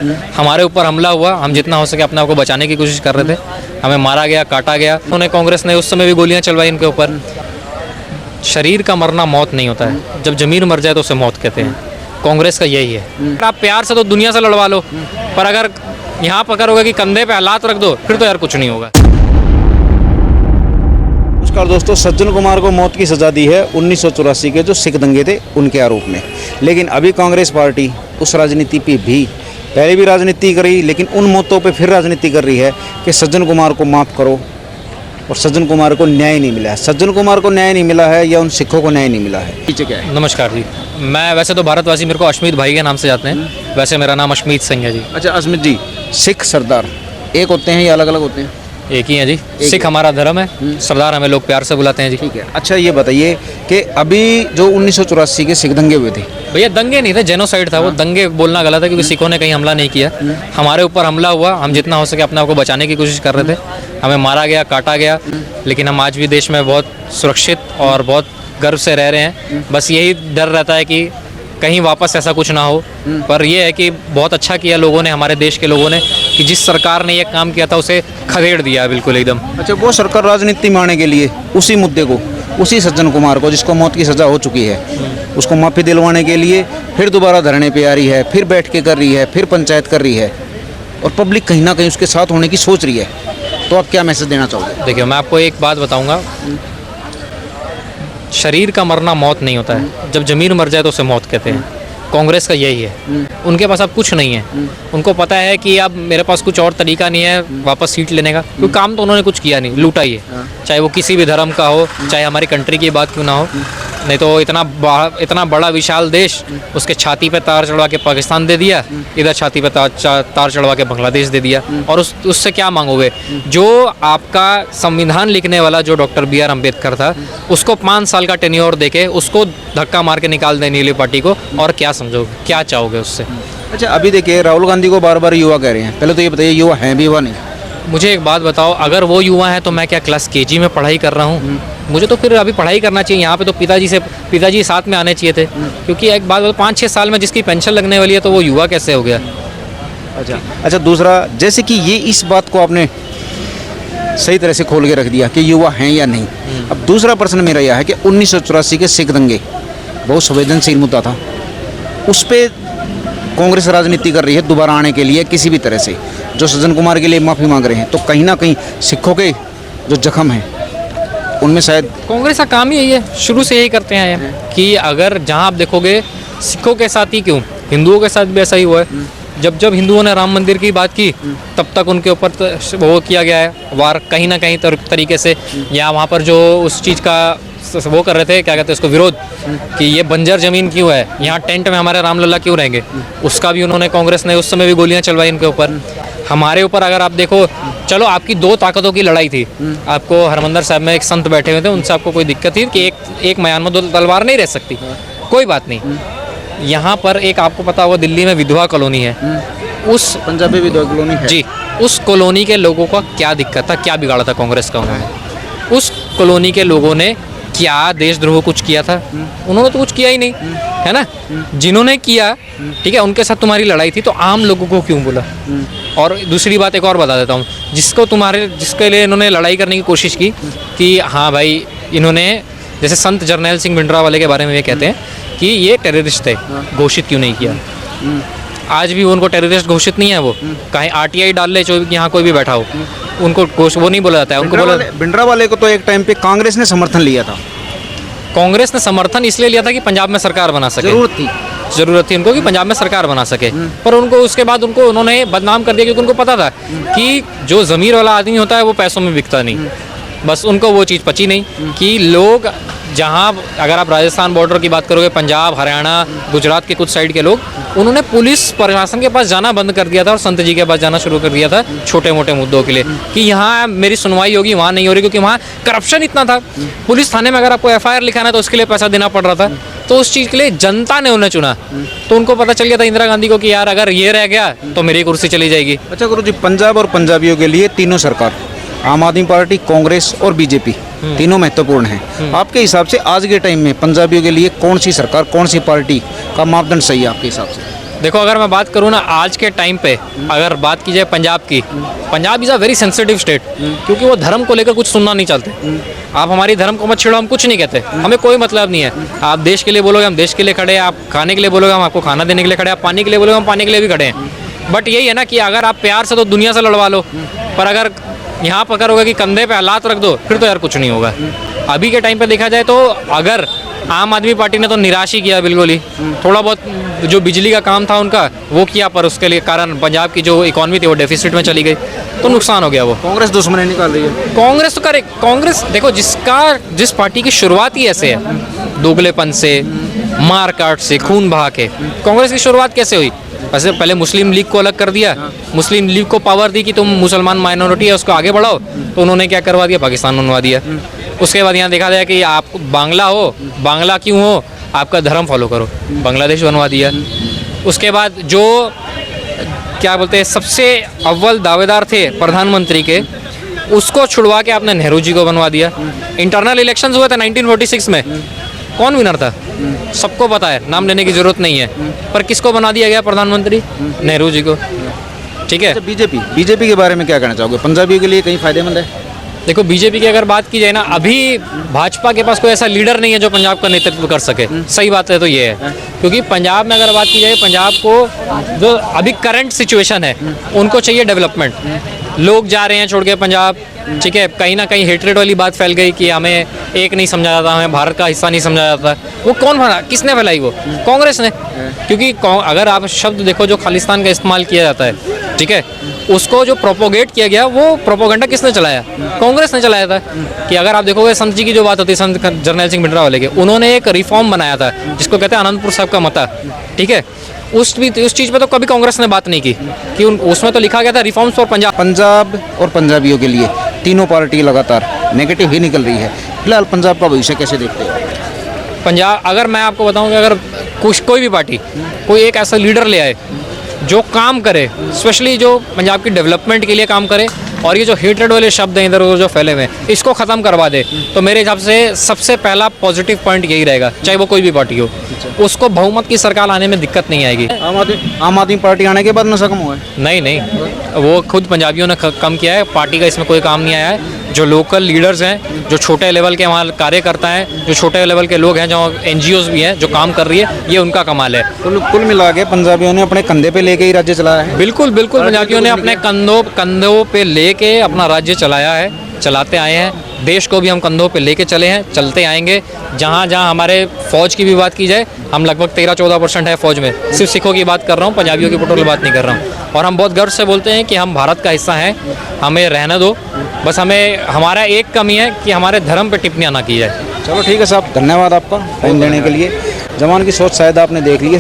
हमारे ऊपर हमला हुआ, हम जितना हो सके अपने आप को बचाने की कोशिश कर रहे थे। हमें मारा गया, काटा गया। उन्होंने कांग्रेस ने उस समय भी गोलियां चलवाई इनके ऊपर। शरीर का मरना मौत नहीं होता है, जब जमीर मर जाए तो उसे मौत कहते हैं। कांग्रेस का यही है। आप प्यार से तो दुनिया से लड़वा लो, पर अगर यहाँ पकड़ोगे कि कंधे पे हालात रख दो, फिर तो यार कुछ नहीं होगा। नमस्कार दोस्तों, सज्जन कुमार को मौत की सज़ा दी है 1984 के जो सिख दंगे थे उनके आरोप में। लेकिन अभी कांग्रेस पार्टी उस राजनीति पे भी पहले भी राजनीति करी, लेकिन उन मौतों पे फिर राजनीति कर रही है कि सज्जन कुमार को माफ़ करो। और सज्जन कुमार को न्याय नहीं मिला है। सज्जन कुमार को न्याय नहीं मिला है या उन सिखों को न्याय नहीं मिला है, पीछे क्या है? नमस्कार जी, मैं वैसे तो भारतवासी मेरे को अश्मीत भाई के नाम से जाते हैं। वैसे मेरा नाम अश्मीत सिंह है जी। अच्छा अश्मीत जी, सिख सरदार एक होते हैं या अलग अलग होते हैं? एक ही है जी। सिख हमारा धर्म है, सरदार हमें लोग प्यार से बुलाते हैं जी। ठीक है। अच्छा ये बताइए कि अभी जो 1984 के सिख दंगे हुए थे, भैया दंगे नहीं थे, जेनोसाइड था वो। दंगे बोलना गलत है क्योंकि सिखों ने कहीं हमला नहीं किया। हमारे ऊपर हमला हुआ, हम जितना हो सके अपने आप को बचाने की कोशिश कर रहे थे। हमें मारा गया, काटा गया, लेकिन हम आज भी देश में बहुत सुरक्षित और बहुत गर्व से रह रहे हैं। बस यही डर रहता है कि कहीं वापस ऐसा कुछ ना हो। पर यह है कि बहुत अच्छा किया लोगों ने, हमारे देश के लोगों ने, कि जिस सरकार ने ये काम किया था उसे खदेड़ दिया बिल्कुल एकदम। अच्छा वो सरकार राजनीति में आने के लिए उसी मुद्दे को, उसी सज्जन कुमार को जिसको मौत की सज़ा हो चुकी है, उसको माफ़ी दिलवाने के लिए फिर दोबारा धरने पे आ रही है, फिर बैठ के कर रही है, फिर पंचायत कर रही है, और पब्लिक कहीं ना कहीं उसके साथ होने की सोच रही है। तो आप क्या मैसेज देना चाहोगे? देखिए, मैं आपको एक बात बताऊंगा, शरीर का मरना मौत नहीं होता है, जब जमीर मर जाए तो उसे मौत कहते हैं। कांग्रेस का यही है। उनके पास अब कुछ नहीं है। उनको पता है कि अब मेरे पास कुछ और तरीका नहीं है वापस सीट लेने का, क्योंकि काम तो उन्होंने कुछ किया नहीं, लूटा ही है। चाहे वो किसी भी धर्म का हो, चाहे हमारी कंट्री की बात क्यों ना हो। नहीं तो इतना बड़ा विशाल देश, उसके छाती पे तार चढ़वा के पाकिस्तान दे दिया, इधर छाती पे तार चढ़वा के बांग्लादेश दे दिया। और उससे क्या मांगोगे? जो आपका संविधान लिखने वाला जो डॉक्टर बी आर अम्बेडकर था, उसको 5 साल का टेन्योर देके उसको धक्का मार के निकाल देने वाली पार्टी को, और क्या समझोगे, क्या चाहोगे उससे? अच्छा अभी देखिए, राहुल गांधी को बार बार युवा कह रहे हैं। पहले तो ये बताइए, युवा हैं भी युवा नहीं? मुझे एक बात बताओ, अगर वो युवा है तो मैं क्या क्लास केजी में पढ़ाई कर रहा हूँ? मुझे तो फिर अभी पढ़ाई करना चाहिए। यहाँ पे तो पिताजी साथ में आने चाहिए थे। क्योंकि एक बात बताओ, 5-6 साल में जिसकी पेंशन लगने वाली है तो वो युवा कैसे हो गया? अच्छा दूसरा, जैसे कि ये इस बात को आपने सही तरह से खोल के रख दिया कि युवा हैं या नहीं। अब दूसरा प्रश्न मेरा यह है कि 1984 के सिख दंगे बहुत संवेदनशील मुद्दा था, उस पर कांग्रेस राजनीति कर रही है दोबारा आने के लिए किसी भी तरह से। जो सज्जन कुमार के लिए माफ़ी मांग रहे हैं, तो कहीं ना कहीं सिखों के जो जख्म हैं उनमें शायद कांग्रेस का काम ही यही है, शुरू से यही करते हैं कि अगर जहाँ आप देखोगे, सिखों के साथ ही क्यों, हिंदुओं के साथ भी ऐसा ही हुआ है। जब हिंदुओं ने राम मंदिर की बात की, तब तक उनके ऊपर वो किया गया है वार कहीं ना कहीं तरीके से। या वहाँ पर जो उस चीज़ का वो कर रहे थे, क्या कहते हैं उसको, विरोध, कि ये बंजर ज़मीन क्यों है, यहाँ टेंट में हमारे रामलला क्यों रहेंगे, उसका भी उन्होंने, कांग्रेस ने उस समय भी गोलियां चलवाई इनके ऊपर। हमारे ऊपर अगर आप देखो, चलो आपकी 2 ताकतों की लड़ाई थी। आपको हरमंदिर साहब में एक संत बैठे हुए थे, उनसे आपको कोई दिक्कत थी कि एक म्यान में 2 तलवार नहीं रह सकती, कोई बात नहीं। यहाँ पर एक आपको पता होगा, दिल्ली में विधवा कॉलोनी है, उस पंजाबी विधवा कॉलोनी है जी, उस कॉलोनी के लोगों का क्या दिक्कत था, क्या बिगाड़ा था कांग्रेस का उन्होंने? उस कॉलोनी के लोगों ने क्या देशद्रोह कुछ किया था? उन्होंने तो कुछ किया ही नहीं, है ना। जिन्होंने किया, ठीक है, उनके साथ तुम्हारी लड़ाई थी, तो आम लोगों को क्यों बोला? और दूसरी बात एक और बता देता हूँ, जिसके लिए इन्होंने लड़ाई करने की कोशिश की कि हाँ भाई, इन्होंने जैसे संत जरनैल सिंह भिंडरावाले के बारे में ये कहते हैं कि ये टेररिस्ट थे, घोषित क्यों नहीं किया? आज भी उनको टेररिस्ट घोषित नहीं है। वो कहीं RTI डाल ले, यहाँ कोई भी बैठा हो, उनको वो नहीं बोला जाता है। उनको बोला, भिंडरावाले को तो एक टाइम पे कांग्रेस ने समर्थन लिया था। कांग्रेस ने समर्थन इसलिए लिया था कि पंजाब में सरकार बना सके, जरूरत थी उनको कि पंजाब में सरकार बना सके। पर उनको उसके बाद उन्होंने बदनाम कर दिया, क्योंकि उनको पता था कि जो ज़मीर वाला आदमी होता है वो पैसों में बिकता नहीं। बस उनको वो चीज़ पची नहीं कि लोग जहाँ, अगर आप राजस्थान बॉर्डर की बात करोगे, पंजाब, हरियाणा, गुजरात के कुछ साइड के लोग, उन्होंने पुलिस प्रशासन के पास जाना बंद कर दिया था और संत जी के पास जाना शुरू कर दिया था छोटे मोटे मुद्दों के लिए, कि यहाँ मेरी सुनवाई होगी, वहाँ नहीं हो रही, क्योंकि वहाँ करप्शन इतना था। पुलिस थाने में अगर आपको FIR लिखाना है तो उसके लिए पैसा देना पड़ रहा था। तो उस चीज़ के लिए जनता ने उन्हें चुना। तो उनको पता चल गया था, इंदिरा गांधी को, कि यार अगर ये रह गया तो मेरी कुर्सी चली जाएगी। अच्छा गुरुजी, पंजाब और पंजाबियों के लिए तीनों सरकार, आम आदमी पार्टी, कांग्रेस और बीजेपी, तीनों महत्वपूर्ण हैं। आपके हिसाब से आज के टाइम में पंजाबियों के लिए कौन सी सरकार, कौन सी पार्टी का मापदंड सही है आपके हिसाब से? देखो अगर मैं बात करूँ ना आज के टाइम पे, अगर बात की जाए पंजाब की, Punjab is a very sensitive state, क्योंकि वो धर्म को लेकर कुछ सुनना नहीं चाहते। आप हमारी धर्म को मत छेड़ो, हम कुछ नहीं कहते, हमें कोई मतलब नहीं है। आप देश के लिए बोलोगे हम देश के लिए खड़े हैं, आप खाने के लिए बोलोगे हम आपको खाना देने के लिए खड़े हैं, आप पानी के लिए बोलोगे हम पानी के लिए भी खड़े हैं। बट यही है ना कि अगर आप प्यार से तो दुनिया से लड़वा लो, पर अगर यहाँ पर करोगे कि कंधे पे हालात रख दो, फिर तो यार कुछ नहीं होगा। अभी के टाइम पे देखा जाए तो अगर आम आदमी पार्टी ने तो निराश ही किया बिल्कुल ही, थोड़ा बहुत जो बिजली का काम था उनका वो किया, पर उसके लिए कारण पंजाब की जो इकॉनमी थी वो डेफिसिट में चली गई, तो नुकसान हो गया वो। कांग्रेस दुश्मनी निकाल रही है। कांग्रेस तो करे, कांग्रेस देखो जिस पार्टी की शुरुआत ही ऐसे है, दोगलेपन से, मार काट से, खून बहा के, कांग्रेस की शुरुआत कैसे हुई? वैसे पहले मुस्लिम लीग को अलग कर दिया, मुस्लिम लीग को पावर दी कि तुम मुसलमान माइनॉरिटी है उसको आगे बढ़ाओ, तो उन्होंने क्या करवा दिया, पाकिस्तान बनवा दिया। उसके बाद यहाँ देखा जाए कि आप बांग्ला हो, बांग्ला क्यों हो, आपका धर्म फॉलो करो, बांग्लादेश बनवा दिया। उसके बाद जो क्या बोलते हैं सबसे अव्वल दावेदार थे प्रधानमंत्री के, उसको छुड़वा के आपने नेहरू जी को बनवा दिया। इंटरनल इलेक्शंस हुए थे 1946 में, कौन विनर था सबको पता है, नाम लेने की जरूरत नहीं है, पर किसको बना दिया गया प्रधानमंत्री? नेहरू जी को। ठीक है। बीजेपी के बारे में क्या कहना चाहोगे? पंजाबियों के लिए कहीं फायदेमंद है? देखो बीजेपी की अगर बात की जाए ना, अभी भाजपा के पास कोई ऐसा लीडर नहीं है जो पंजाब का नेतृत्व कर सके। सही बात है तो ये है, क्योंकि पंजाब में अगर बात की जाए, पंजाब को जो अभी करंट सिचुएशन है उनको चाहिए डेवलपमेंट। लोग जा रहे हैं छोड़ के पंजाब, ठीक है, कहीं ना कहीं हेट्रेड वाली बात फैल गई कि हमें एक नहीं समझा जाता, हमें भारत का हिस्सा नहीं समझा जाता। वो कौन फैला, किसने फैलाई? वो कांग्रेस ने। क्योंकि अगर आप शब्द देखो जो खालिस्तान का इस्तेमाल किया जाता है, ठीक है, उसको जो प्रोपोगेट किया गया वो प्रोपोगंडा किसने चलाया? कांग्रेस ने चलाया था। कि अगर आप देखोगे संत जी की जो बात होती है, संत जरनैल सिंह भिंडरावाले के, उन्होंने एक रिफॉर्म बनाया था जिसको कहते हैं आनंदपुर साहब का मता, ठीक है, उस चीज़ पे तो कभी कांग्रेस ने बात नहीं की कि उसमें तो लिखा गया था रिफॉर्म्स फॉर पंजाब। पंजाब और पंजाबियों के लिए तीनों पार्टी लगातार नेगेटिव ही निकल रही है। फिलहाल पंजाब का भविष्य कैसे देखते हैं? पंजाब, अगर मैं आपको बताऊं कि अगर कोई भी पार्टी कोई एक ऐसा लीडर ले आए जो काम करे, स्पेशली जो पंजाब की डेवलपमेंट के लिए काम करे, और ये जो हेट्रेड वाले शब्द हैं इधर उधर जो फैले हुए हैं इसको ख़त्म करवा दे, तो मेरे हिसाब से सबसे पहला पॉजिटिव पॉइंट यही रहेगा, चाहे वो कोई भी पार्टी हो, उसको बहुमत की सरकार आने में दिक्कत नहीं आएगी। आम आदमी पार्टी आने के बाद नशा कम हुआ है? नहीं, वो खुद पंजाबियों ने कम किया है, पार्टी का इसमें कोई काम नहीं आया है। जो लोकल लीडर्स हैं, जो छोटे लेवल के वहाँ कार्यकर्ता हैं, जो छोटे लेवल के लोग हैं, जो NGOs भी हैं जो काम कर रही है, ये उनका कमाल है। कुल मिला के पंजाबियों ने अपने कंधे पे लेके ही राज्य चलाया है। बिल्कुल पंजाबियों ने अपने कंधों पे लेके अपना राज्य चलाया है, चलाते आए हैं। देश को भी हम कंधों पे लेके चले हैं, चलते आएंगे। जहाँ हमारे फ़ौज की भी बात की जाए, हम लगभग 13-14% है फ़ौज में, सिर्फ सिखों की बात कर रहा हूँ, पंजाबियों की टोटल बात नहीं कर रहा हूँ। और हम बहुत गर्व से बोलते हैं कि हम भारत का हिस्सा हैं, हमें रहने दो, बस हमें हमारा एक कमी है कि हमारे धर्म पर टिप्पणियाँ ना की जाए। चलो ठीक है साहब, धन्यवाद आपका टाइम देने के लिए। जवान की सोच शायद आपने देख ली है।